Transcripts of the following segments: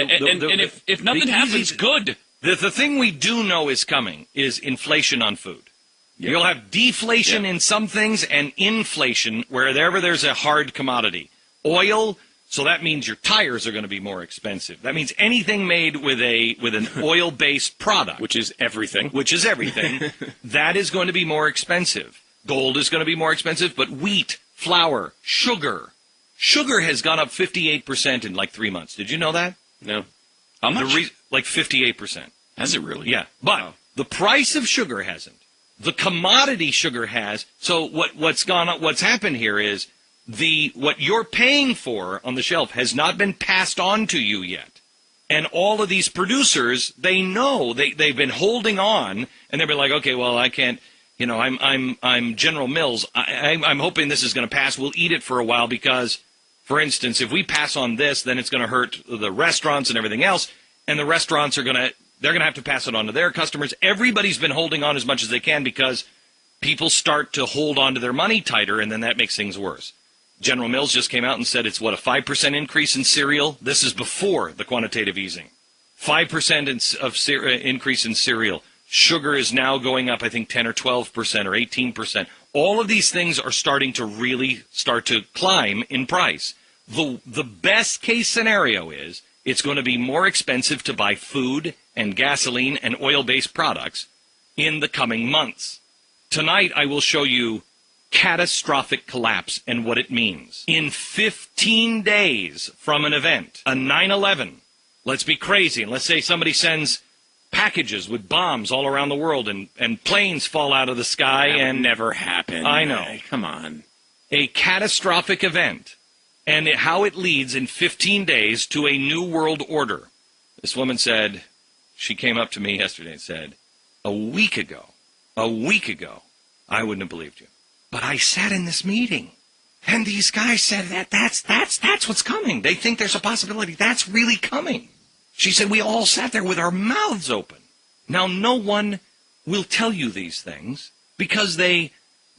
And if nothing happens, good. The thing we do know is coming is inflation on food. Yeah. You'll have deflation in some things and inflation wherever there's a hard commodity. Oil, so that means your tires are going to be more expensive. That means anything made with an oil-based product. Which is everything. That is going to be more expensive. Gold is going to be more expensive, but wheat, flour, sugar. Sugar has gone up 58% in like 3 months. Did you know that? No. How much? Like 58%. Has it really? Yeah. But the price of sugar hasn't. The commodity sugar has. So what's happened here is what you're paying for on the shelf has not been passed on to you yet. And all of these producers, they know they've been holding on, and they've been like, okay, well, I can't, I'm General Mills. I'm hoping this is going to pass. We'll eat it for a while because, for instance, if we pass on this, then it's going to hurt the restaurants and everything else. And the restaurants they're going to have to pass it on to their customers. Everybody's been holding on as much as they can because people start to hold on to their money tighter, and then that makes things worse. General Mills just came out and said it's, a 5% increase in cereal? This is before the quantitative easing. 5% increase in cereal. Sugar is now going up, I think, 10 or 12% or 18%. All of these things are starting to really start to climb in price. The best case scenario is it's going to be more expensive to buy food and gasoline and oil-based products in the coming months. Tonight, I will show you catastrophic collapse and what it means. In 15 days from an event, a 9/11, let's be crazy, and let's say somebody sends packages with bombs all around the world and planes fall out of the sky. That would never happen. I know. Come on. A catastrophic event. And how it leads in 15 days to a new world order. This woman said, she came up to me yesterday and said, a week ago, I wouldn't have believed you. But I sat in this meeting, and these guys said that's what's coming. They think there's a possibility. That's really coming. She said, we all sat there with our mouths open. Now, no one will tell you these things because they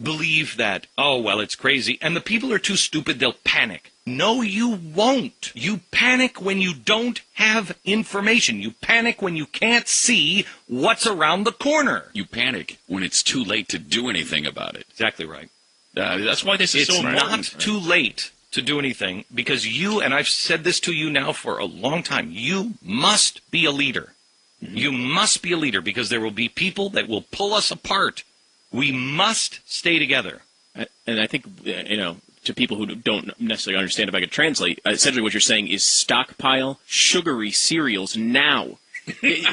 believe that, oh, well, it's crazy. And the people are too stupid, they'll panic. No, you won't. You panic when you don't have information. You panic when you can't see what's around the corner. You panic when it's too late to do anything about it. Exactly right. That's why this is so important. It's not too late to do anything because you, and I've said this to you now for a long time, you must be a leader. Mm-hmm. You must be a leader because there will be people that will pull us apart. We must stay together. And I think, to people who don't necessarily understand, if I could translate, essentially what you're saying is stockpile sugary cereals now. Get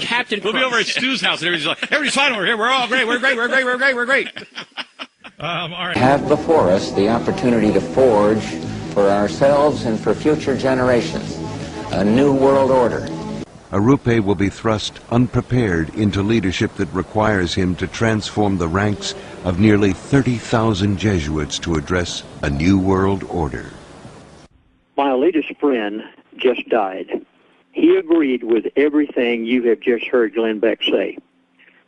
Captain We'll be over at Stu's house, and everybody's like, everybody's fine over here. We're all great. We're great. We're great. We're great. We're great. All right. Have before us the opportunity to forge for ourselves and for future generations a new world order. Arupe will be thrust unprepared into leadership that requires him to transform the ranks of nearly 30,000 Jesuits to address a new world order. My elitist friend just died. He agreed with everything you have just heard Glenn Beck say.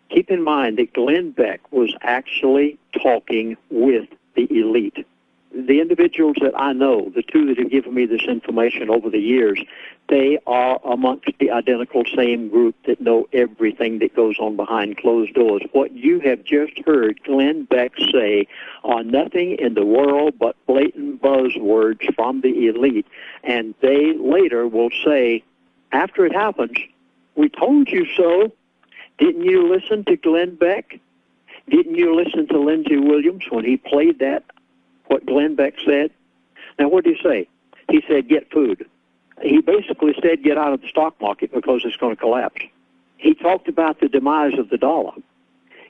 Keep in mind that Glenn Beck was actually talking with the elite. The individuals that I know, the two that have given me this information over the years, they are amongst the identical same group that know everything that goes on behind closed doors. What you have just heard Glenn Beck say are nothing in the world but blatant buzzwords from the elite. And they later will say, after it happens, we told you so. Didn't you listen to Glenn Beck? Didn't you listen to Lindsey Williams when he played that? What Glenn Beck said? Now, what did he say? He said, get food. He basically said, get out of the stock market because it's going to collapse. He talked about the demise of the dollar.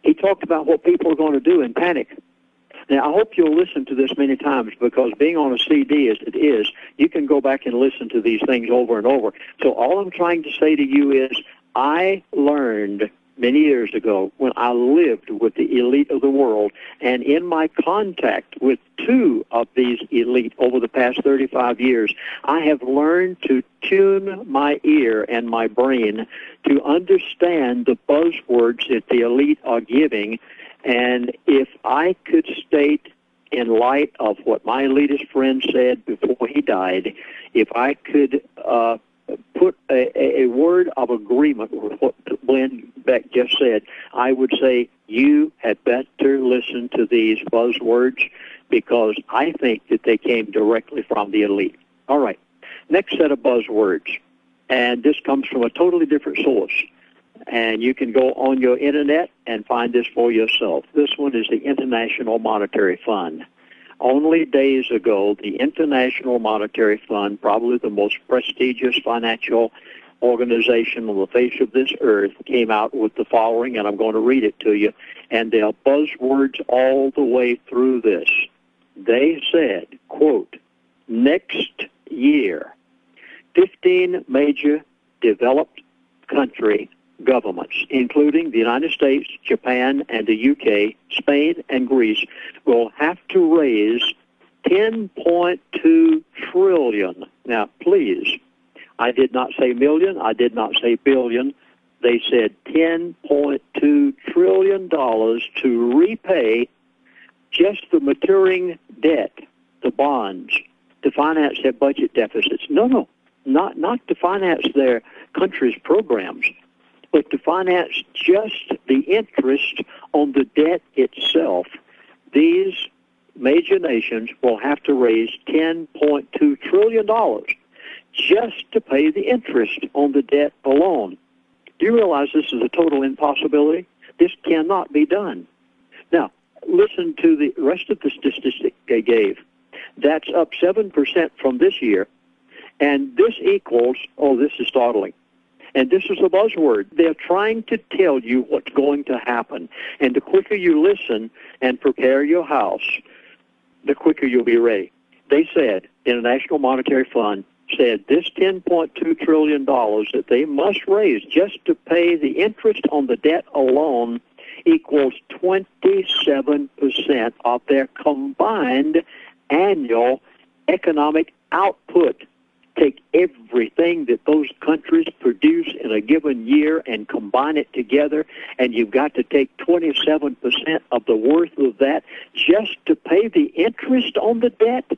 He talked about what people are going to do in panic. Now, I hope you'll listen to this many times because being on a CD as it is, you can go back and listen to these things over and over. So all I'm trying to say to you is I learned many years ago when I lived with the elite of the world, and in my contact with two of these elite over the past 35 years, I have learned to tune my ear and my brain to understand the buzzwords that the elite are giving. And if I could state, in light of what my elitist friend said before he died, if I could put a word of agreement with what Glenn Beck just said, I would say you had better listen to these buzzwords because I think that they came directly from the elite. All right, next set of buzzwords, and this comes from a totally different source, and you can go on your internet and find this for yourself. This one is the International Monetary Fund. Only days ago, the International Monetary Fund, probably the most prestigious financial organization on the face of this earth, came out with the following, and I'm going to read it to you, and there are buzzwords all the way through this. They said, quote, next year, 15 major developed country governments, including the United States, Japan, and the UK, Spain, and Greece, will have to raise $10.2 trillion. Now, please, I did not say million, I did not say billion. They said $10.2 trillion to repay just the maturing debt, the bonds, to finance their budget deficits. No, not to finance their country's programs, but to finance just the interest on the debt itself. These major nations will have to raise $10.2 trillion just to pay the interest on the debt alone. Do you realize this is a total impossibility? This cannot be done. Now, listen to the rest of the statistic they gave. That's up 7% from this year, and this equals, oh, this is startling, and this is a buzzword. They're trying to tell you what's going to happen. And the quicker you listen and prepare your house, the quicker you'll be ready. They said, International Monetary Fund said this $10.2 trillion that they must raise just to pay the interest on the debt alone equals 27% of their combined annual economic output. Take everything that those countries produce in a given year and combine it together, and you've got to take 27% of the worth of that just to pay the interest on the debt.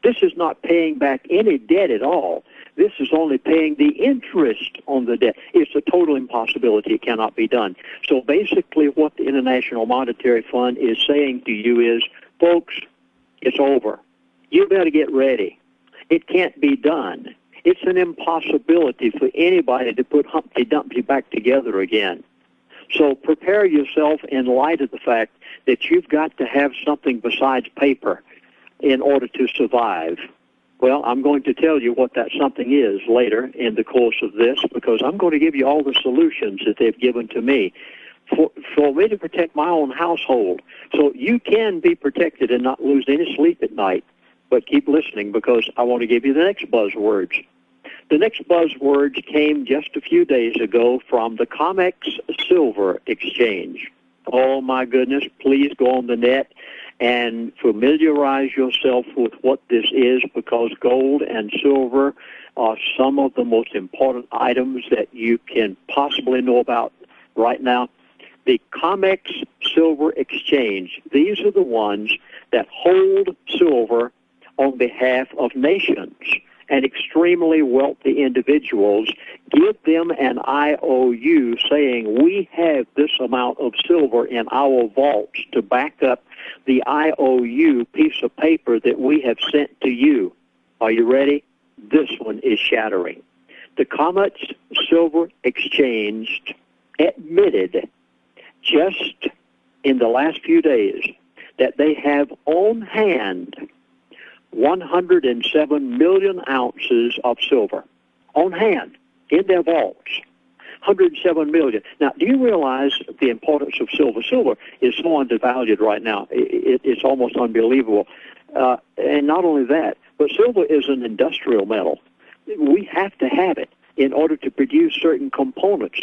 This is not paying back any debt at all. This is only paying the interest on the debt. It's a total impossibility. It cannot be done. So basically what the International Monetary Fund is saying to you is, folks, it's over. You better get ready. It can't be done. It's an impossibility for anybody to put Humpty Dumpty back together again. So prepare yourself in light of the fact that you've got to have something besides paper in order to survive. Well, I'm going to tell you what that something is later in the course of this, because I'm going to give you all the solutions that they've given to me for me to protect my own household. So you can be protected and not lose any sleep at night. But keep listening, because I want to give you the next buzzwords. The next buzzwords came just a few days ago from the COMEX Silver Exchange. Oh, my goodness, please go on the net and familiarize yourself with what this is, because gold and silver are some of the most important items that you can possibly know about right now. The COMEX Silver Exchange, these are the ones that hold silver on behalf of nations and extremely wealthy individuals. Give them an IOU saying, we have this amount of silver in our vaults to back up the IOU piece of paper that we have sent to you. Are you ready? This one is shattering. The COMEX Silver Exchange admitted just in the last few days that they have on hand 107 million ounces of silver on hand in their vaults. 107 million. Now, do you realize the importance of silver? Silver is so undervalued right now. It's almost unbelievable. And not only that, but silver is an industrial metal. We have to have it in order to produce certain components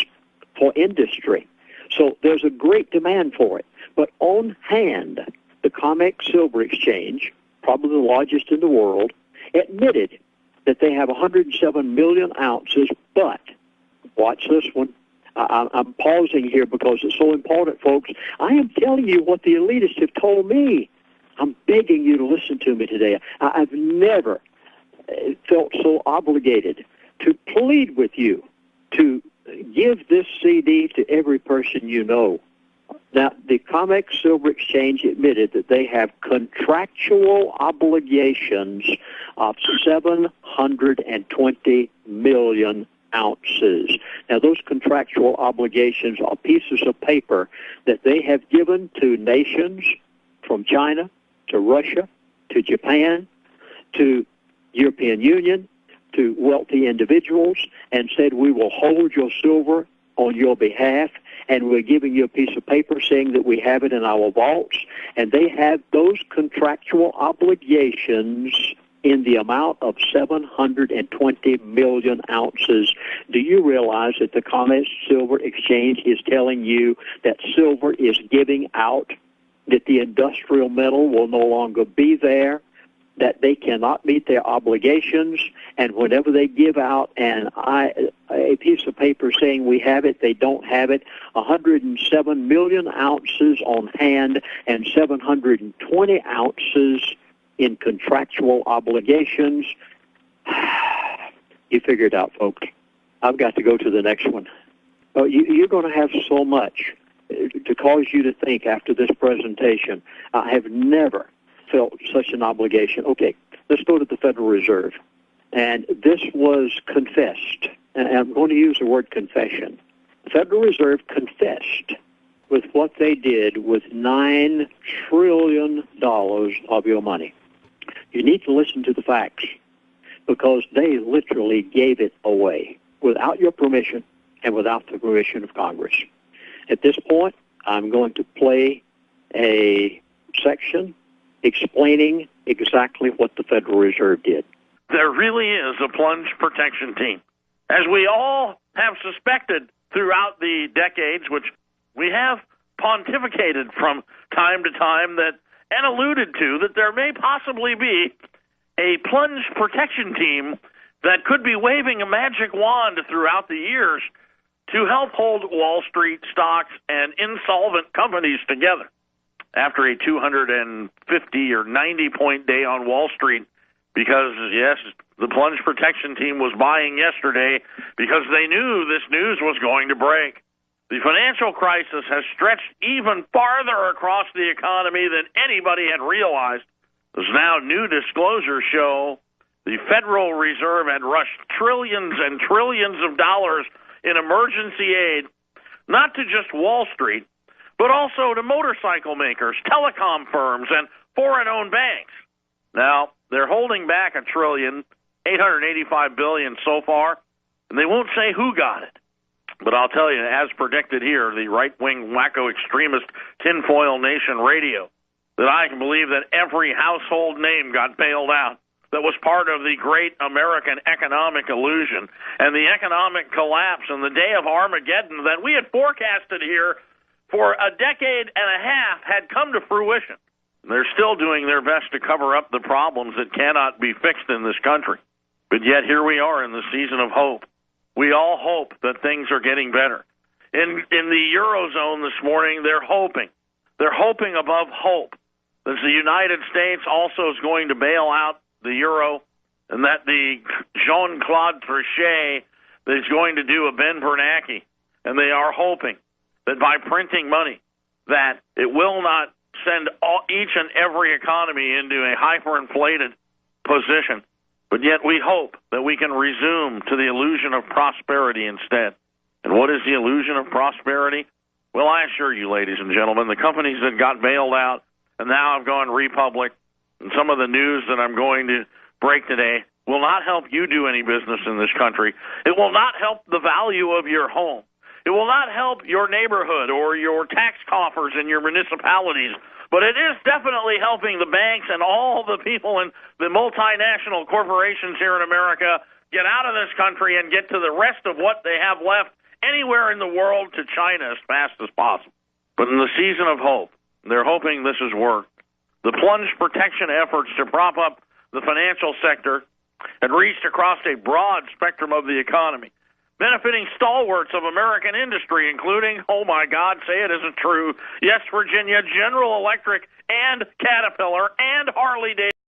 for industry. So there's a great demand for it. But on hand, the COMEX Silver Exchange, probably the largest in the world, admitted that they have 107 million ounces, but watch this one. I'm pausing here because it's so important, folks. I am telling you what the elitists have told me. I'm begging you to listen to me today. I've never felt so obligated to plead with you to give this CD to every person you know. Now, the COMEX Silver Exchange admitted that they have contractual obligations of 720 million ounces. Now, those contractual obligations are pieces of paper that they have given to nations from China to Russia to Japan to European Union to wealthy individuals and said, we will hold your silver on your behalf, and we're giving you a piece of paper saying that we have it in our vaults, and they have those contractual obligations in the amount of 720 million ounces. Do you realize that the COMEX Silver Exchange is telling you that silver is giving out, that the industrial metal will no longer be there, that they cannot meet their obligations, and whenever they give out a piece of paper saying we have it, they don't have it? 107 million ounces on hand and 720 ounces in contractual obligations. You figure it out, folks. I've got to go to the next one. You're going to have so much to cause you to think after this presentation. I have never felt such an obligation. Okay, let's go to the Federal Reserve. And this was confessed. And I'm going to use the word confession. The Federal Reserve confessed with what they did with $9 trillion of your money. You need to listen to the facts, because they literally gave it away without your permission and without the permission of Congress. At this point, I'm going to play a section explaining exactly what the Federal Reserve did. There really is a plunge protection team. As we all have suspected throughout the decades, which we have pontificated from time to time that and alluded to, that there may possibly be a plunge protection team that could be waving a magic wand throughout the years to help hold Wall Street stocks and insolvent companies together. After a 250 or 90-point day on Wall Street, because, yes, the plunge protection team was buying yesterday because they knew this news was going to break. The financial crisis has stretched even farther across the economy than anybody had realized. As now new disclosures show, the Federal Reserve had rushed trillions and trillions of dollars in emergency aid, not to just Wall Street, but also to motorcycle makers, telecom firms, and foreign-owned banks. Now, they're holding back $1.885 trillion so far, and they won't say who got it. But I'll tell you, as predicted here, the right-wing wacko extremist tinfoil nation radio, that I can believe that every household name got bailed out that was part of the great American economic illusion and the economic collapse and the day of Armageddon that we had forecasted here for a decade and a half had come to fruition. They're still doing their best to cover up the problems that cannot be fixed in this country. But yet here we are in the season of hope. We all hope that things are getting better. In the Eurozone this morning, they're hoping. They're hoping above hope that the United States also is going to bail out the euro, and that the Jean-Claude Trichet is going to do a Ben Bernanke. And they are hoping that by printing money, that it will not send each and every economy into a hyperinflated position. But yet we hope that we can resume to the illusion of prosperity instead. And what is the illusion of prosperity? Well, I assure you, ladies and gentlemen, the companies that got bailed out and now have gone republic, and some of the news that I'm going to break today will not help you do any business in this country. It will not help the value of your home. It will not help your neighborhood or your tax coffers in your municipalities. But it is definitely helping the banks and all the people in the multinational corporations here in America get out of this country and get to the rest of what they have left anywhere in the world to China as fast as possible. But in the season of hope, they're hoping this has worked. The plunge protection efforts to prop up the financial sector had reached across a broad spectrum of the economy, benefiting stalwarts of American industry, including, oh my God, say it isn't true, yes, Virginia, General Electric, and Caterpillar, and Harley-Davidson.